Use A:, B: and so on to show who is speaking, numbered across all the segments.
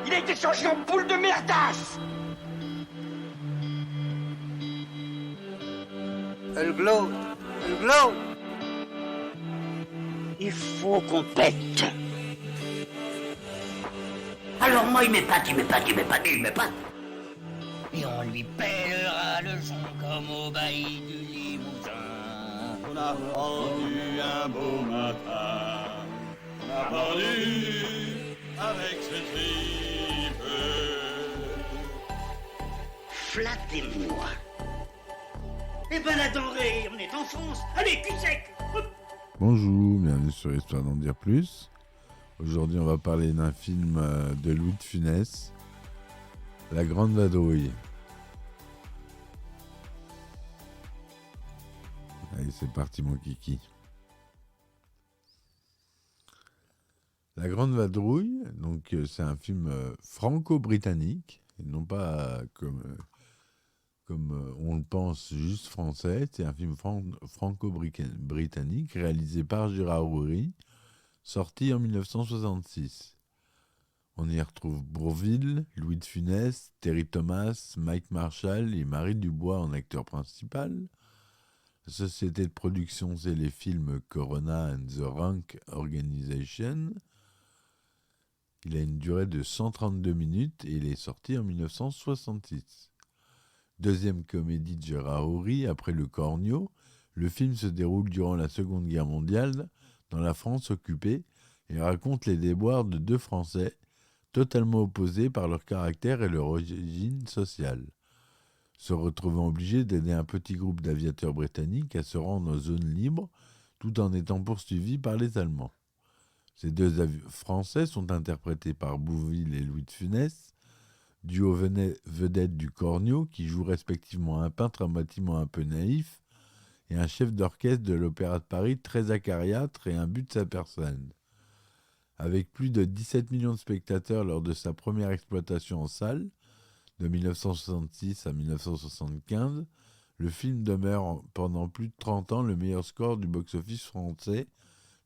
A: Il a été changé en boule de merdasse.
B: Elle glow. Elle glow.
A: Il faut qu'on pète.
C: Alors moi il m'épate.
A: Et on lui pèlera le son comme au bailli du Limousin.
D: On a pendu un beau matin, on a pendu avec ce tripe.
A: Flattez-moi. Eh ben la denrée, on est en France. Allez, cul sec.
E: Bonjour, bienvenue sur Histoire d'en dire plus. Aujourd'hui, on va parler d'un film de Louis de Funès, La Grande Vadrouille. Allez, c'est parti mon kiki. La Grande Vadrouille, donc c'est un film franco-britannique, et non pas comme on le pense juste français. C'est un film franco-britannique réalisé par Gérard Houry, sorti en 1966. On y retrouve Bourvil, Louis de Funès, Terry Thomas, Mike Marshall et Marie Dubois en acteur principal. La société de production, c'est les films Corona and the Rank Organization. Il a une durée de 132 minutes et il est sorti en 1966. Deuxième comédie de Gérard Houry, après Le Cornio, le film se déroule durant la Seconde Guerre mondiale, dans la France occupée, et raconte les déboires de deux Français, totalement opposés par leur caractère et leur origine sociale, se retrouvant obligés d'aider un petit groupe d'aviateurs britanniques à se rendre en zone libre, tout en étant poursuivis par les Allemands. Ces deux Français sont interprétés par Bourvil et Louis de Funès, duo vedette du Cornio, qui joue respectivement un peintre à bâtiment un peu naïf et un chef d'orchestre de l'Opéra de Paris très acariâtre et imbu de sa personne. Avec plus de 17 millions de spectateurs lors de sa première exploitation en salle, de 1966 à 1975, le film demeure pendant plus de 30 ans le meilleur score du box-office français,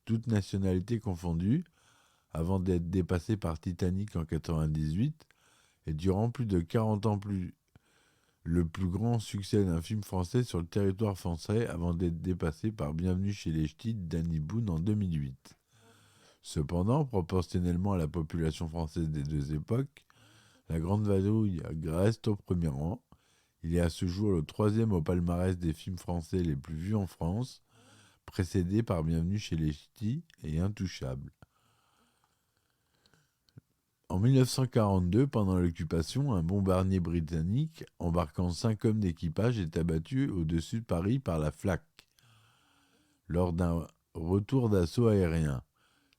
E: toutes nationalités confondues, avant d'être dépassé par Titanic en 1998, et durant plus de 40 ans le plus grand succès d'un film français sur le territoire français, avant d'être dépassé par Bienvenue chez les Ch'tis de Danny Boone en 2008. Cependant, proportionnellement à la population française des deux époques, La Grande Vadrouille reste au premier rang. Il est à ce jour le troisième au palmarès des films français les plus vus en France, précédé par Bienvenue chez les Ch'tis et Intouchable. En 1942, pendant l'occupation, un bombardier britannique, embarquant 5 hommes d'équipage, est abattu au-dessus de Paris par la flak, lors d'un retour d'assaut aérien.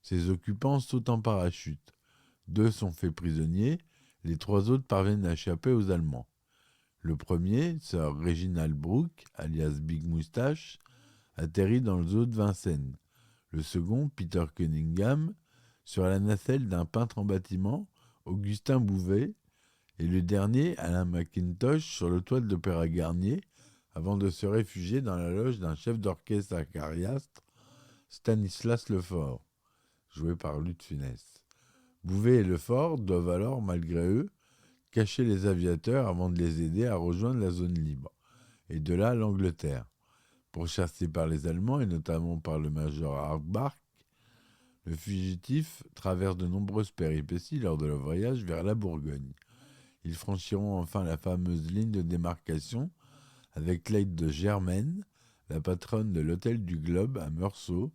E: Ses occupants sautent en parachute. 2 sont faits prisonniers, les 3 autres parviennent à échapper aux Allemands. Le premier, Sir Reginald Brooke, alias Big Moustache, atterrit dans le zoo de Vincennes. Le second, Peter Cunningham, sur la nacelle d'un peintre en bâtiment, Augustin Bouvet, et le dernier, Alain McIntosh, sur le toit de l'Opéra Garnier, avant de se réfugier dans la loge d'un chef d'orchestre acariâtre, Stanislas Lefort, joué par Louis de Funès. Bouvet et Lefort doivent alors, malgré eux, cacher les aviateurs avant de les aider à rejoindre la zone libre, et de là l'Angleterre. Pourchassé par les Allemands, et notamment par le major Hardbark, le fugitif traverse de nombreuses péripéties lors de leur voyage vers la Bourgogne. Ils franchiront enfin la fameuse ligne de démarcation avec l'aide de Germaine, la patronne de l'hôtel du Globe à Meursault,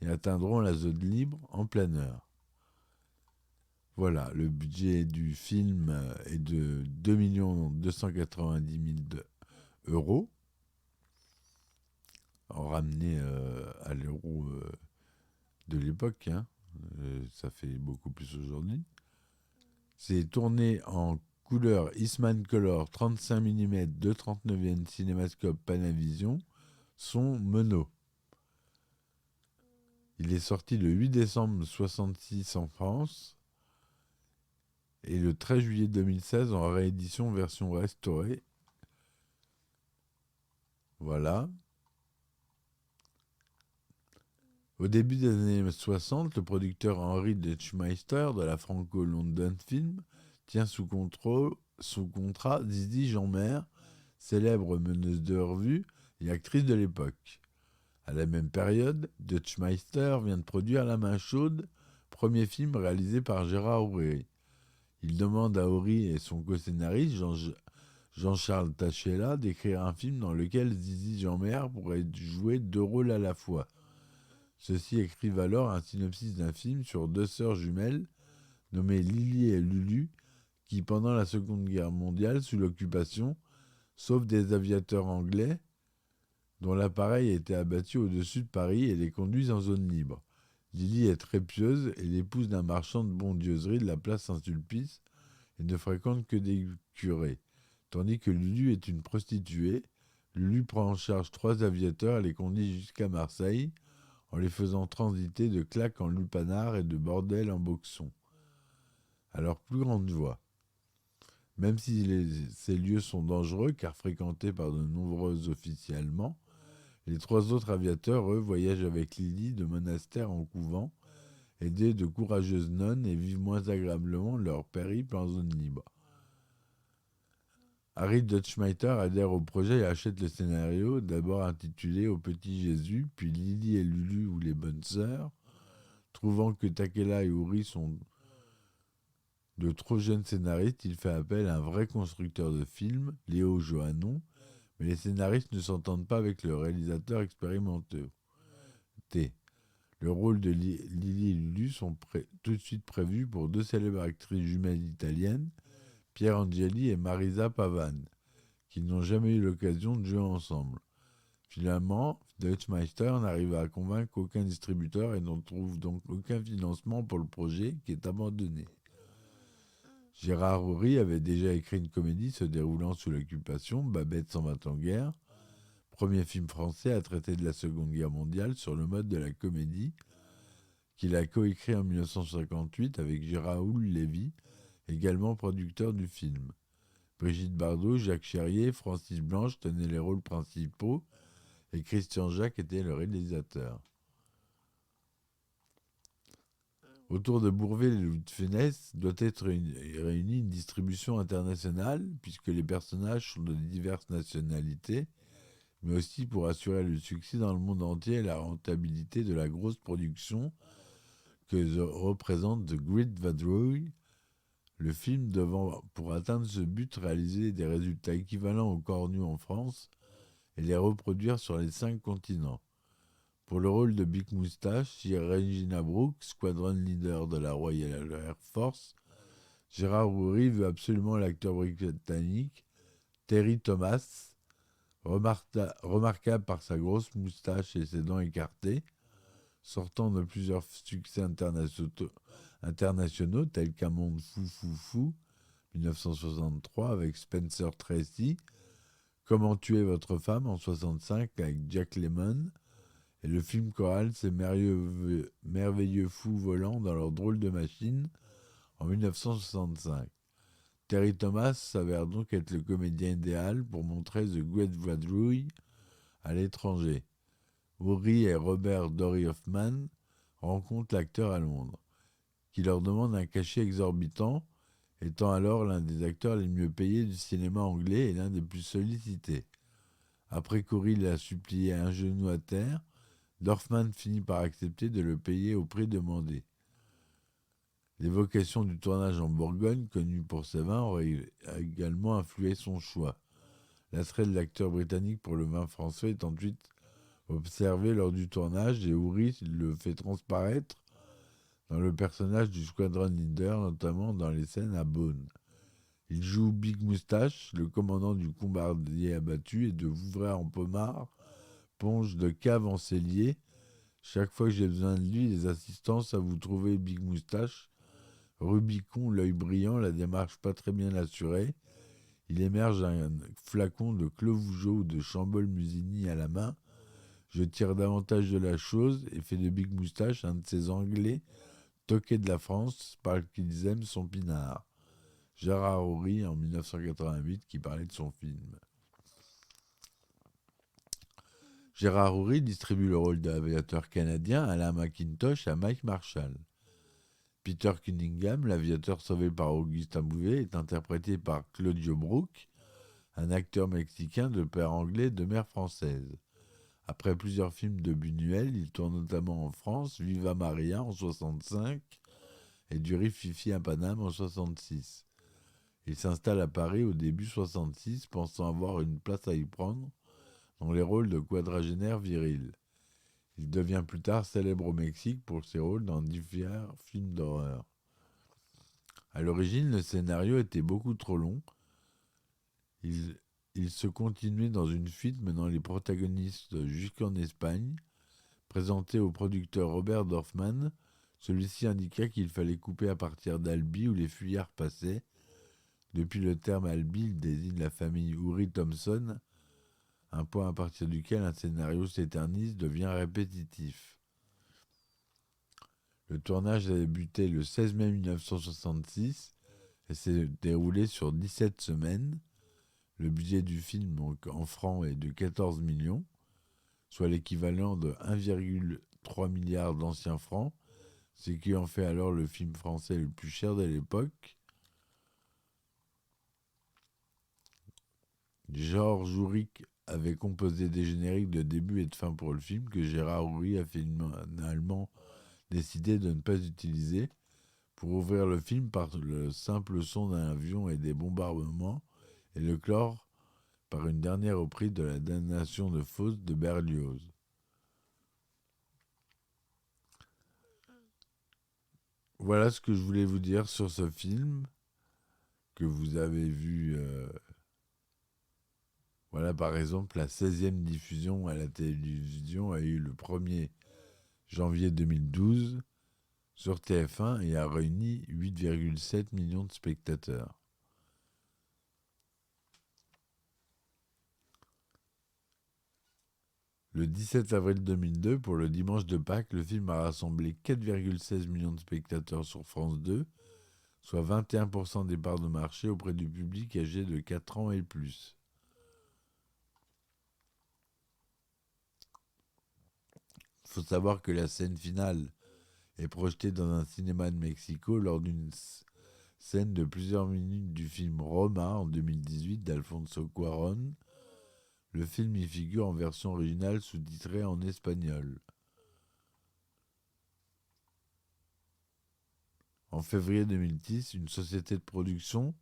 E: et atteindront la zone libre en pleine heure. Voilà, le budget du film est de 2 290 000 euros, ramené à l'euro de l'époque, hein. Ça fait beaucoup plus aujourd'hui. C'est tourné en couleur Eastman Color 35 mm 2/39 Cinémascope Panavision, son mono. Il est sorti le 8 décembre 1966 en France et le 13 juillet 2016 en réédition version restaurée. Voilà. Au début des années 60, le producteur Henri Detschmeister de la Franco-London Film tient sous contrat Zizi Jeanmaire, célèbre meneuse de revue et actrice de l'époque. À la même période, Detschmeister vient de produire La Main Chaude, premier film réalisé par Gérard Houry. Il demande à Houry et son co-scénariste Jean-Charles Tachela d'écrire un film dans lequel Zizi Jeanmaire pourrait jouer 2 rôles à la fois. Ceux-ci écrivent alors un synopsis d'un film sur 2 sœurs jumelles nommées Lily et Lulu qui, pendant la Seconde Guerre mondiale, sous l'occupation, sauvent des aviateurs anglais dont l'appareil a été abattu au-dessus de Paris et les conduisent en zone libre. Lily est très pieuse et l'épouse d'un marchand de bondieuserie de la place Saint-Sulpice et ne fréquente que des curés, tandis que Lulu est une prostituée. Lulu prend en charge 3 aviateurs et les conduit jusqu'à Marseille, en les faisant transiter de claques en lupanar et de bordel en boxon. À leur plus grande joie. Même si ces lieux sont dangereux, car fréquentés par de nombreux officiers allemands, les 3 autres aviateurs, eux, voyagent avec Lily de monastère en couvent, aidés de courageuses nonnes et vivent moins agréablement leur périple en zone libre. Harry Detschmeister adhère au projet et achète le scénario, d'abord intitulé Au Petit Jésus, puis Lily et Lulu ou les Bonnes Sœurs. Trouvant que Takela et Houry sont de trop jeunes scénaristes, il fait appel à un vrai constructeur de films, Léo Johannon, mais les scénaristes ne s'entendent pas avec le réalisateur expérimenté. Le rôle de Lily et Lulu sont tout de suite prévus pour 2 célèbres actrices jumelles italiennes, Pierre Angeli et Marisa Pavan, qui n'ont jamais eu l'occasion de jouer ensemble. Finalement, Detschmeister n'arrive à convaincre aucun distributeur et n'en trouve donc aucun financement pour le projet qui est abandonné. Gérard Houry avait déjà écrit une comédie se déroulant sous l'occupation, Babette s'en va en guerre, premier film français à traiter de la Seconde Guerre mondiale sur le mode de la comédie, qu'il a coécrit en 1958 avec Gérard Lévy, également producteur du film. Brigitte Bardot, Jacques Cherrier, Francis Blanche tenaient les rôles principaux et Christian Jacques était le réalisateur. Autour de Bourvil et Louis de Funès doit être réunie une distribution internationale, puisque les personnages sont de diverses nationalités, mais aussi pour assurer le succès dans le monde entier et la rentabilité de la grosse production que représente The Great Vadrouille. Le film devant, pour atteindre ce but, réaliser des résultats équivalents aux cornus en France et les reproduire sur les 5 continents. Pour le rôle de Big Moustache, Regina Brooke, squadron leader de la Royal Air Force, Gérard Houry veut absolument l'acteur britannique Terry Thomas, remarquable par sa grosse moustache et ses dents écartées, sortant de plusieurs succès internationaux tels qu'Un monde fou fou fou, 1963 avec Spencer Tracy, Comment tuer votre femme en 1965 avec Jack Lemmon, et le film choral Ces merveilleux fous volants dans leur drôle de machine en 1965. Terry Thomas s'avère donc être le comédien idéal pour montrer The Great Vadrouille à l'étranger. Houry et Robert Dory Hoffman rencontrent l'acteur à Londres, qui leur demande un cachet exorbitant, étant alors l'un des acteurs les mieux payés du cinéma anglais et l'un des plus sollicités. Après qu'Houry l'a supplié un genou à terre, Dorfman finit par accepter de le payer au prix demandé. L'évocation du tournage en Bourgogne, connu pour ses vins, aurait également influé son choix. L'attrait de l'acteur britannique pour le vin français est ensuite observé lors du tournage et Houry le fait transparaître dans le personnage du squadron leader, notamment dans les scènes à Beaune. Il joue Big Moustache, le commandant du bombardier abattu, et de Vouvray en Pommard, ponge de cave en cellier. Chaque fois que j'ai besoin de lui, les assistants savent vous trouver Big Moustache. Rubicon, l'œil brillant, la démarche pas très bien assurée. Il émerge un flacon de Clos Vougeot ou de Chambol Musigny à la main. Je tire davantage de la chose et fais de Big Moustache un de ces Anglais toqués de la France parce qu'ils aiment son pinard. Gérard Houry en 1988 qui parlait de son film. Gérard Houry distribue le rôle de l'aviateur canadien Alain McIntosh à Mike Marshall. Peter Cunningham, l'aviateur sauvé par Augustin Bouvet, est interprété par Claudio Brook, un acteur mexicain de père anglais et de mère française. Après plusieurs films de Buñuel, il tourne notamment en France Viva Maria en 1965 et du Rififi à Paname en 1966. Il s'installe à Paris au début 1966, pensant avoir une place à y prendre dans les rôles de quadragénaire viril. Il devient plus tard célèbre au Mexique pour ses rôles dans divers films d'horreur. À l'origine, le scénario était beaucoup trop long. Il se continuait dans une fuite menant les protagonistes jusqu'en Espagne. Présenté au producteur Robert Dorfman, celui-ci indiqua qu'il fallait couper à partir d'Albi où les fuyards passaient. Depuis le terme Albi, il désigne la famille Houry Thompson, un point à partir duquel un scénario s'éternise devient répétitif. Le tournage a débuté le 16 mai 1966 et s'est déroulé sur 17 semaines. Le budget du film en francs est de 14 millions, soit l'équivalent de 1,3 milliard d'anciens francs, ce qui en fait alors le film français le plus cher de l'époque. Georges Houry avait composé des génériques de début et de fin pour le film que Gérard Houry a finalement décidé de ne pas utiliser pour ouvrir le film par le simple son d'un avion et des bombardements et le clore par une dernière reprise de la damnation de Faust de Berlioz. Voilà ce que je voulais vous dire sur ce film que vous avez vu. Voilà, par exemple, la 16e diffusion à la télévision a eu le 1er janvier 2012 sur TF1 et a réuni 8,7 millions de spectateurs. Le 17 avril 2002, pour le dimanche de Pâques, le film a rassemblé 4,16 millions de spectateurs sur France 2, soit 21% des parts de marché auprès du public âgé de 4 ans et plus. Il faut savoir que la scène finale est projetée dans un cinéma de Mexico lors d'une scène de plusieurs minutes du film Roma en 2018 d'Alfonso Cuarón. Le film y figure en version originale sous-titrée en espagnol. En février 2010, une société de production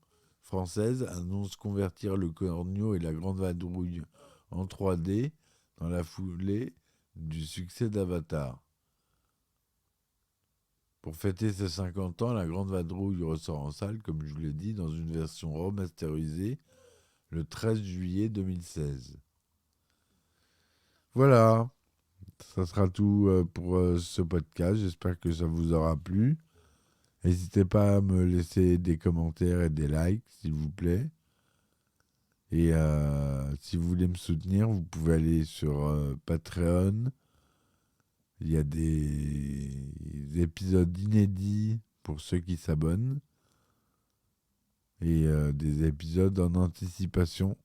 E: française annonce convertir le Cornio et la Grande Vadrouille en 3D dans la foulée du succès d'Avatar. Pour fêter ses 50 ans, la Grande Vadrouille ressort en salle, comme je vous l'ai dit, dans une version remasterisée le 13 juillet 2016. Voilà, ça sera tout pour ce podcast. J'espère que ça vous aura plu. N'hésitez pas à me laisser des commentaires et des likes, s'il vous plaît. Et si vous voulez me soutenir, vous pouvez aller sur Patreon. Il y a des épisodes inédits pour ceux qui s'abonnent. Et des épisodes en anticipation.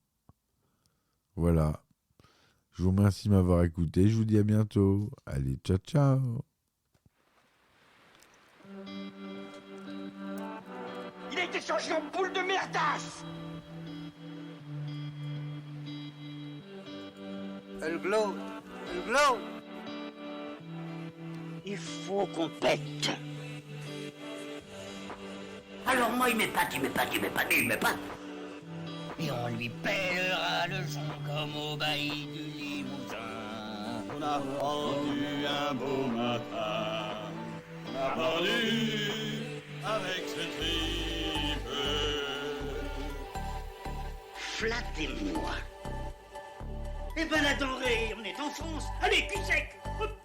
E: Voilà. Je vous remercie de m'avoir écouté. Je vous dis à bientôt. Allez, ciao, ciao.
A: Il a été changé en boule de merdasse.
B: Elle glow. Elle glow.
A: Il faut qu'on pète.
C: Alors moi il m'épate.
A: Et on lui pèlera le son comme au bailli du Limousin.
D: On a pendu un beau matin, on a pendu avec ce tripe.
A: Flattez-moi. Eh ben la denrée, on est en France. Allez, cul sec. Hop.